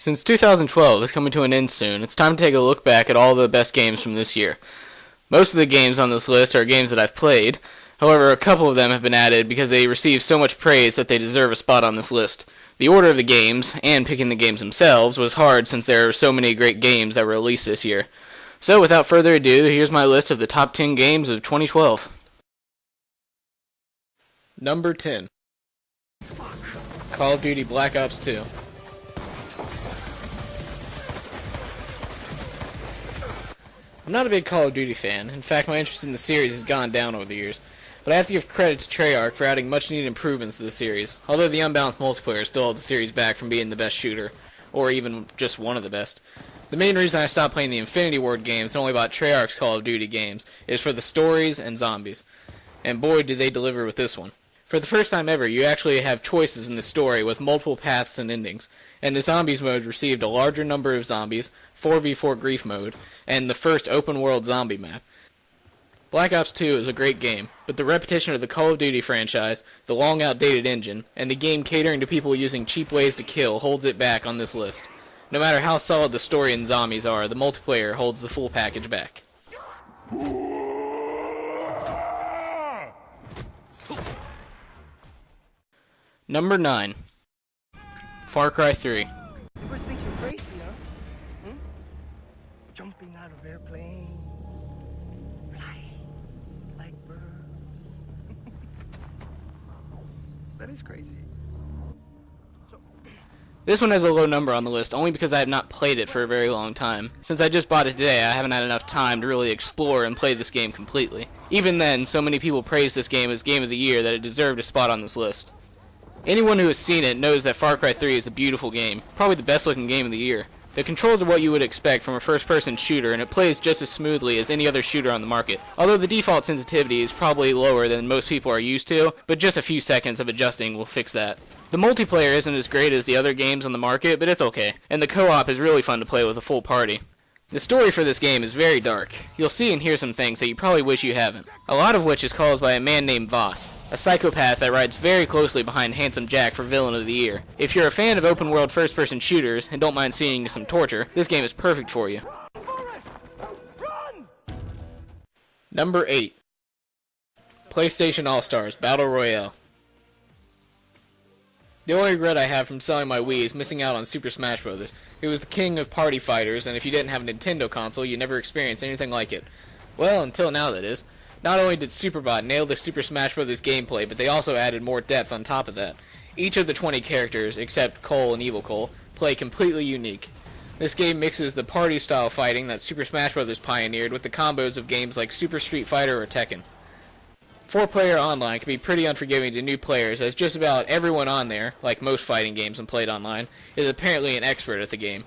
Since 2012 is coming to an end soon, it's time to take a look back at all the best games from this year. Most of the games on this list are games that I've played. However, a couple of them have been added because they received so much praise that they deserve a spot on this list. The order of the games, and picking the games themselves, was hard since there are so many great games that were released this year. So without further ado, here's my list of the top 10 games of 2012. Number 10. Call of Duty Black Ops 2. I'm not a big Call of Duty fan. In fact, my interest in the series has gone down over the years. But I have to give credit to Treyarch for adding much-needed improvements to the series, although the unbalanced multiplayer still holds the series back from being the best shooter, or even just one of the best. The main reason I stopped playing the Infinity Ward games and only bought Treyarch's Call of Duty games is for the stories and zombies. And boy, did they deliver with this one. For the first time ever, you actually have choices in the story with multiple paths and endings, and the Zombies mode received a larger number of zombies, 4v4 grief mode, and the first open-world zombie map. Black Ops 2 is a great game, but the repetition of the Call of Duty franchise, the long outdated engine, and the game catering to people using cheap ways to kill holds it back on this list. No matter how solid the story and zombies are, the multiplayer holds the full package back. Number 9. Far Cry 3. You ever think you're crazy, huh? Jumping out of airplanes, flying like birds. That is crazy. This one has a low number on the list only because I have not played it for a very long time. Since I just bought it today, I haven't had enough time to really explore and play this game completely. Even then, so many people praised this game as Game of the Year that it deserved a spot on this list. Anyone who has seen it knows that Far Cry 3 is a beautiful game, probably the best looking game of the year. The controls are what you would expect from a first-person shooter, and it plays just as smoothly as any other shooter on the market. Although the default sensitivity is probably lower than most people are used to, but just a few seconds of adjusting will fix that. The multiplayer isn't as great as the other games on the market, but it's okay, and the co-op is really fun to play with a full party. The story for this game is very dark. You'll see and hear some things that you probably wish you haven't. A lot of which is caused by a man named Voss, a psychopath that rides very closely behind Handsome Jack for Villain of the Year. If you're a fan of open-world first-person shooters and don't mind seeing some torture, this game is perfect for you. Number 8. PlayStation All-Stars Battle Royale. The only regret I have from selling my Wii is missing out on Super Smash Bros. It was the king of party fighters, and if you didn't have a Nintendo console, you never experienced anything like it. Well, until now, that is. Not only did Superbot nail the Super Smash Bros. Gameplay, but they also added more depth on top of that. Each of the 20 characters, except Cole and Evil Cole, play completely unique. This game mixes the party-style fighting that Super Smash Bros. Pioneered with the combos of games like Super Street Fighter or Tekken. 4-player online can be pretty unforgiving to new players, as just about everyone on there, like most fighting games when played online, is apparently an expert at the game.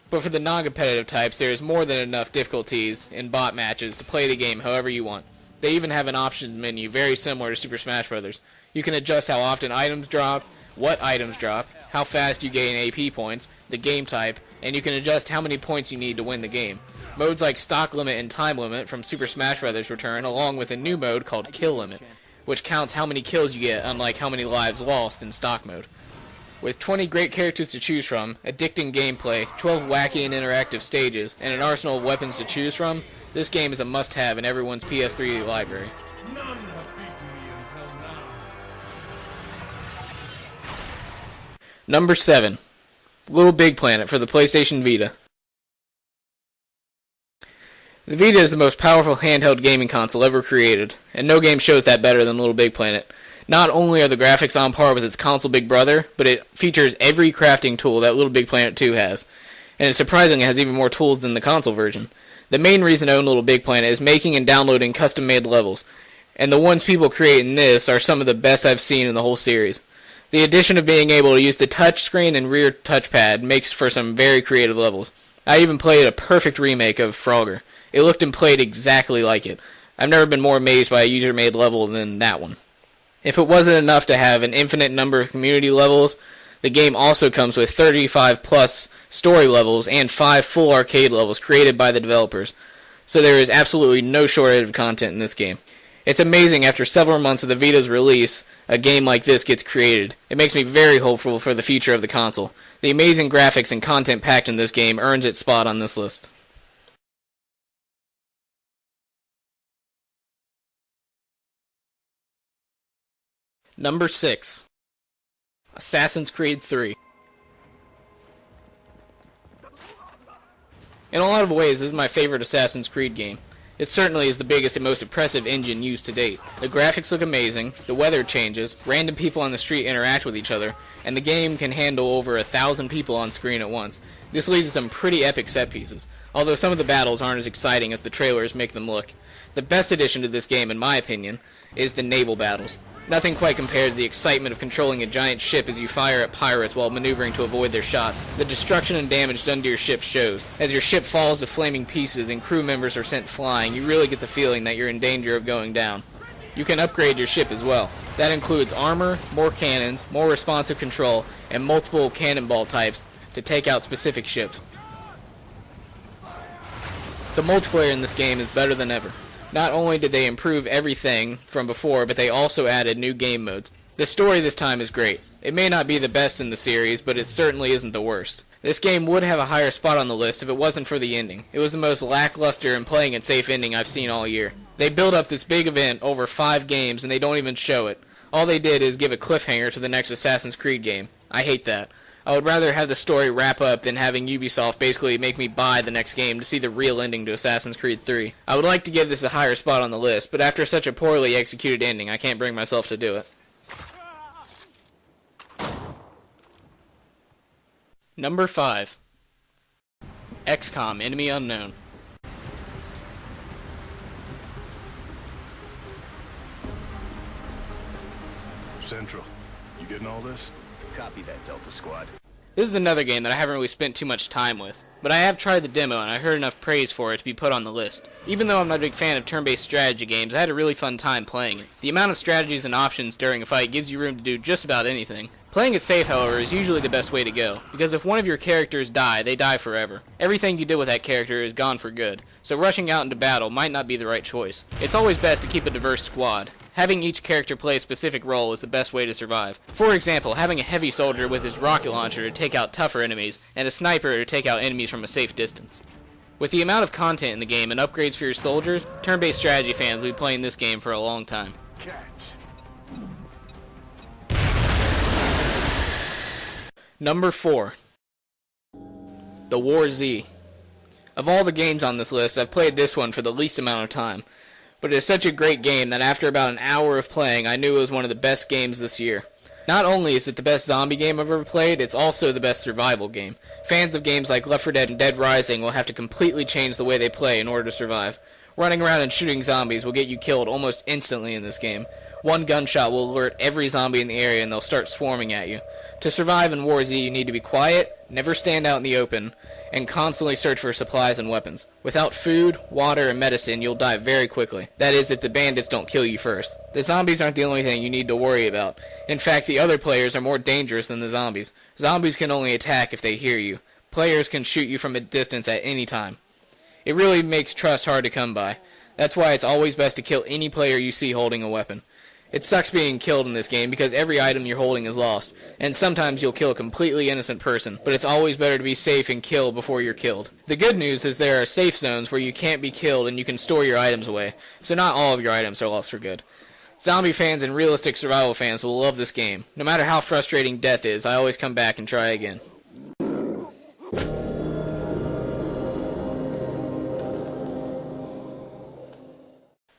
But for the non-competitive types, there is more than enough difficulties in bot matches to play the game however you want. They even have an options menu very similar to Super Smash Bros. You can adjust how often items drop, what items drop, how fast you gain AP points, the game type, and you can adjust how many points you need to win the game. Modes like Stock Limit and Time Limit from Super Smash Bros. Return, along with a new mode called Kill Limit, which counts how many kills you get, unlike how many lives lost in stock mode. With 20 great characters to choose from, addicting gameplay, 12 wacky and interactive stages, and an arsenal of weapons to choose from, this game is a must-have in everyone's PS3 library. Number 7. Little Big Planet for the PlayStation Vita. The Vita is the most powerful handheld gaming console ever created, and no game shows that better than Little Big Planet. Not only are the graphics on par with its console big brother, but it features every crafting tool that Little Big Planet 2 has, and it surprisingly has even more tools than the console version. The main reason to own Little Big Planet is making and downloading custom-made levels, and the ones people create in this are some of the best I've seen in the whole series. The addition of being able to use the touchscreen and rear touchpad makes for some very creative levels. I even played a perfect remake of Frogger. It looked and played exactly like it. I've never been more amazed by a user-made level than that one. If it wasn't enough to have an infinite number of community levels, the game also comes with 35 plus story levels and 5 full arcade levels created by the developers. So there is absolutely no shortage of content in this game. It's amazing after several months of the Vita's release, a game like this gets created. It makes me very hopeful for the future of the console. The amazing graphics and content packed in this game earns its spot on this list. Number 6. Assassin's Creed 3. In a lot of ways, this is my favorite Assassin's Creed game. It certainly is the biggest and most impressive engine used to date. The graphics look amazing, the weather changes, random people on the street interact with each other, and the game can handle over 1,000 people on screen at once. This leads to some pretty epic set pieces, although some of the battles aren't as exciting as the trailers make them look. The best addition to this game, in my opinion, is the naval battles. Nothing quite compares to the excitement of controlling a giant ship as you fire at pirates while maneuvering to avoid their shots. The destruction and damage done to your ship shows. As your ship falls to flaming pieces and crew members are sent flying, you really get the feeling that you're in danger of going down. You can upgrade your ship as well. That includes armor, more cannons, more responsive control, and multiple cannonball types to take out specific ships. The multiplayer in this game is better than ever. Not only did they improve everything from before, but they also added new game modes. The story this time is great. It may not be the best in the series, but it certainly isn't the worst. This game would have a higher spot on the list if it wasn't for the ending. It was the most lackluster and playing it safe ending I've seen all year. They build up this big event over 5 games and they don't even show it. All they did is give a cliffhanger to the next Assassin's Creed game. I hate that. I would rather have the story wrap up than having Ubisoft basically make me buy the next game to see the real ending to Assassin's Creed 3. I would like to give this a higher spot on the list, but after such a poorly executed ending, I can't bring myself to do it. Number 5. XCOM Enemy Unknown. Central, you getting all this? Copy that, Delta Squad. This is another game that I haven't really spent too much time with, but I have tried the demo and I heard enough praise for it to be put on the list. Even though I'm not a big fan of turn-based strategy games, I had a really fun time playing it. The amount of strategies and options during a fight gives you room to do just about anything. Playing it safe, however, is usually the best way to go, because if one of your characters die, they die forever. Everything you did with that character is gone for good, so rushing out into battle might not be the right choice. It's always best to keep a diverse squad. Having each character play a specific role is the best way to survive. For example, having a heavy soldier with his rocket launcher to take out tougher enemies, and a sniper to take out enemies from a safe distance. With the amount of content in the game and upgrades for your soldiers, turn-based strategy fans will be playing this game for a long time. Catch. Number 4. The War Z. Of all the games on this list, I've played this one for the least amount of time. But it is such a great game that after about an hour of playing, I knew it was one of the best games this year. Not only is it the best zombie game I've ever played, it's also the best survival game. Fans of games like Left 4 Dead and Dead Rising will have to completely change the way they play in order to survive. Running around and shooting zombies will get you killed almost instantly in this game. One gunshot will alert every zombie in the area and they'll start swarming at you. To survive in War Z, you need to be quiet, never stand out in the open, and constantly search for supplies and weapons. Without food, water, and medicine, you'll die very quickly. That is, if the bandits don't kill you first. The zombies aren't the only thing you need to worry about. In fact, the other players are more dangerous than the zombies. Zombies can only attack if they hear you. Players can shoot you from a distance at any time. It really makes trust hard to come by. That's why it's always best to kill any player you see holding a weapon. It sucks being killed in this game because every item you're holding is lost, and sometimes you'll kill a completely innocent person, but it's always better to be safe and kill before you're killed. The good news is there are safe zones where you can't be killed and you can store your items away, so not all of your items are lost for good. Zombie fans and realistic survival fans will love this game. No matter how frustrating death is, I always come back and try again.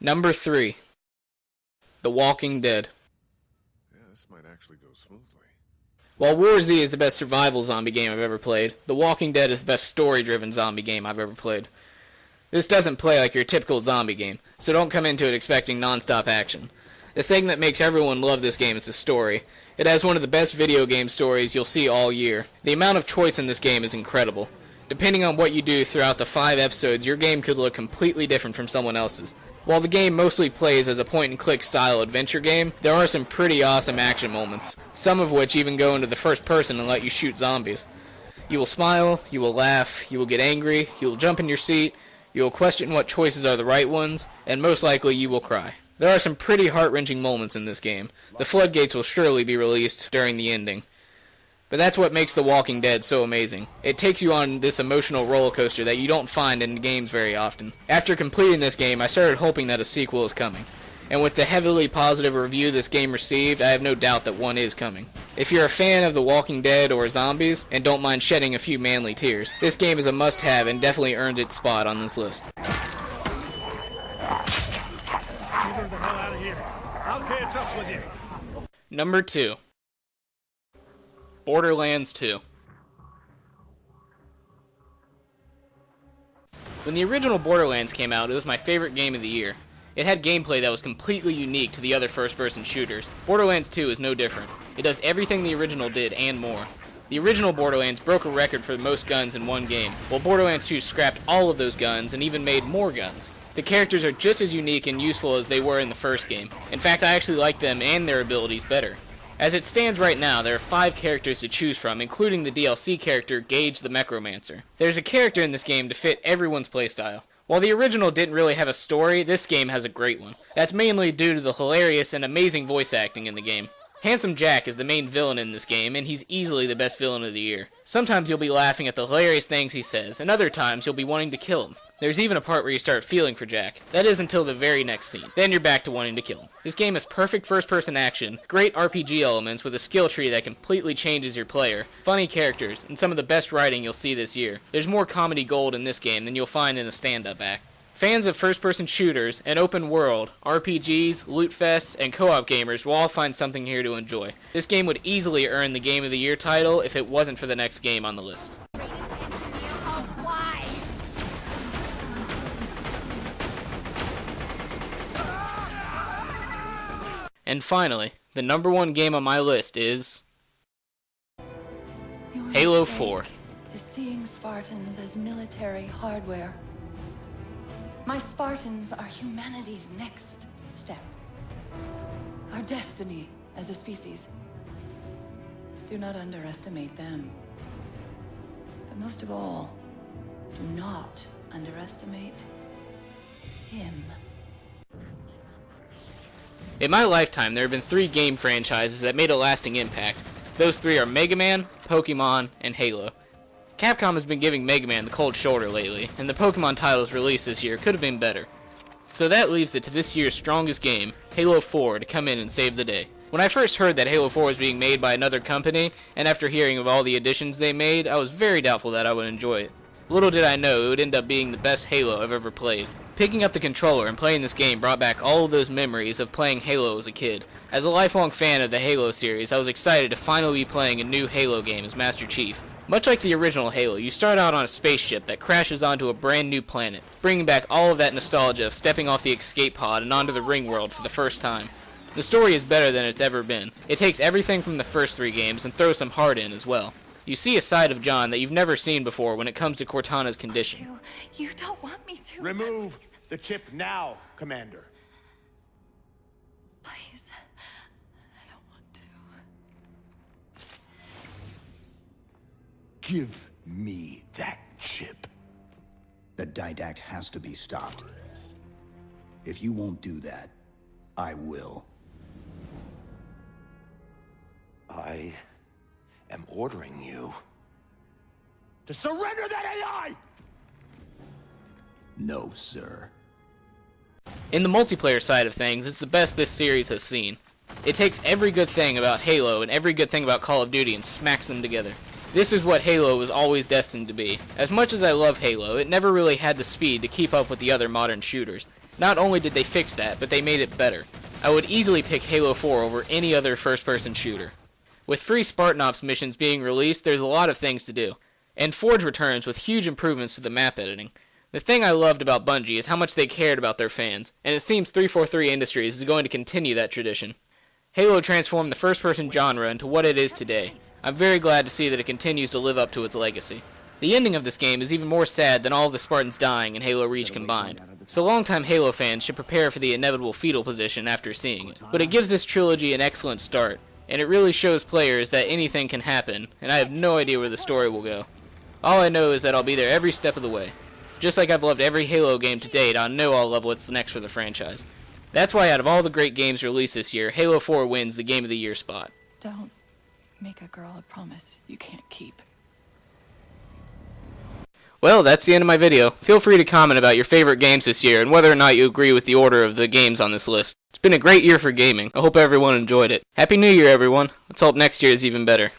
Number 3. The Walking Dead. Yeah, this might actually go smoothly. While War Z is the best survival zombie game I've ever played, The Walking Dead is the best story-driven zombie game I've ever played. This doesn't play like your typical zombie game, so don't come into it expecting non-stop action. The thing that makes everyone love this game is the story. It has one of the best video game stories you'll see all year. The amount of choice in this game is incredible. Depending on what you do throughout the 5 episodes, your game could look completely different from someone else's. While the game mostly plays as a point-and-click style adventure game, there are some pretty awesome action moments, some of which even go into the first person and let you shoot zombies. You will smile, you will laugh, you will get angry, you will jump in your seat, you will question what choices are the right ones, and most likely you will cry. There are some pretty heart-wrenching moments in this game. The floodgates will surely be released during the ending. But that's what makes The Walking Dead so amazing. It takes you on this emotional roller coaster that you don't find in games very often. After completing this game, I started hoping that a sequel is coming. And with the heavily positive review this game received, I have no doubt that one is coming. If you're a fan of The Walking Dead or zombies, and don't mind shedding a few manly tears, this game is a must-have and definitely earns its spot on this list. Get her the hell out of here. I'll catch up with you. Number 2. Borderlands II. When the original Borderlands came out, it was my favorite game of the year. It had gameplay that was completely unique to the other first-person shooters. Borderlands 2 is no different. It does everything the original did and more. The original Borderlands broke a record for the most guns in one game, while Borderlands 2 scrapped all of those guns and even made more guns. The characters are just as unique and useful as they were in the first game. In fact, I actually like them and their abilities better. As it stands right now, there are 5 characters to choose from, including the DLC character Gage the Necromancer. There's a character in this game to fit everyone's playstyle. While the original didn't really have a story, this game has a great one. That's mainly due to the hilarious and amazing voice acting in the game. Handsome Jack is the main villain in this game, and he's easily the best villain of the year. Sometimes you'll be laughing at the hilarious things he says, and other times you'll be wanting to kill him. There's even a part where you start feeling for Jack. That is until the very next scene. Then you're back to wanting to kill him. This game is perfect first-person action, great RPG elements with a skill tree that completely changes your player, funny characters, and some of the best writing you'll see this year. There's more comedy gold in this game than you'll find in a stand-up act. Fans of first-person shooters, and open world, RPGs, loot fests, and co-op gamers will all find something here to enjoy. This game would easily earn the Game of the Year title if it wasn't for the next game on the list. And finally, the number 1 game on my list is Halo 4. Is seeing Spartans as military hardware. My Spartans are humanity's next step. Our destiny as a species. Do not underestimate them. But most of all, do not underestimate him. In my lifetime, there have been 3 game franchises that made a lasting impact. Those 3 are Mega Man, Pokemon, and Halo. Capcom has been giving Mega Man the cold shoulder lately, and the Pokemon titles released this year could have been better. So that leaves it to this year's strongest game, Halo 4, to come in and save the day. When I first heard that Halo 4 was being made by another company, and after hearing of all the additions they made, I was very doubtful that I would enjoy it. Little did I know it would end up being the best Halo I've ever played. Picking up the controller and playing this game brought back all of those memories of playing Halo as a kid. As a lifelong fan of the Halo series, I was excited to finally be playing a new Halo game as Master Chief. Much like the original Halo, you start out on a spaceship that crashes onto a brand new planet, bringing back all of that nostalgia of stepping off the escape pod and onto the ring world for the first time. The story is better than it's ever been. It takes everything from the first 3 games and throws some heart in as well. You see a side of John that you've never seen before when it comes to Cortana's condition. You don't want me to. Remove the chip now, Commander. Please. I don't want to. Give me that chip. The didact has to be stopped. If you won't do that, I will. I am ordering you to surrender that AI! No, sir. In the multiplayer side of things, it's the best this series has seen. It takes every good thing about Halo and every good thing about Call of Duty and smacks them together. This is what Halo was always destined to be. As much as I love Halo, it never really had the speed to keep up with the other modern shooters. Not only did they fix that, but they made it better. I would easily pick Halo 4 over any other first-person shooter. With free Spartan Ops missions being released, there's a lot of things to do. And Forge returns with huge improvements to the map editing. The thing I loved about Bungie is how much they cared about their fans, and it seems 343 Industries is going to continue that tradition. Halo transformed the first-person genre into what it is today. I'm very glad to see that it continues to live up to its legacy. The ending of this game is even more sad than all of the Spartans dying in Halo Reach combined, so longtime Halo fans should prepare for the inevitable fetal position after seeing it. But it gives this trilogy an excellent start, and it really shows players that anything can happen, and I have no idea where the story will go. All I know is that I'll be there every step of the way. Just like I've loved every Halo game to date, I know I'll love what's next for the franchise. That's why out of all the great games released this year, Halo 4 wins the Game of the Year spot. Don't Make a girl a promise you can't keep. Well, that's the end of my video. Feel free to comment about your favorite games this year and whether or not you agree with the order of the games on this list. It's been a great year for gaming. I hope everyone enjoyed it. Happy New Year, everyone. Let's hope next year is even better.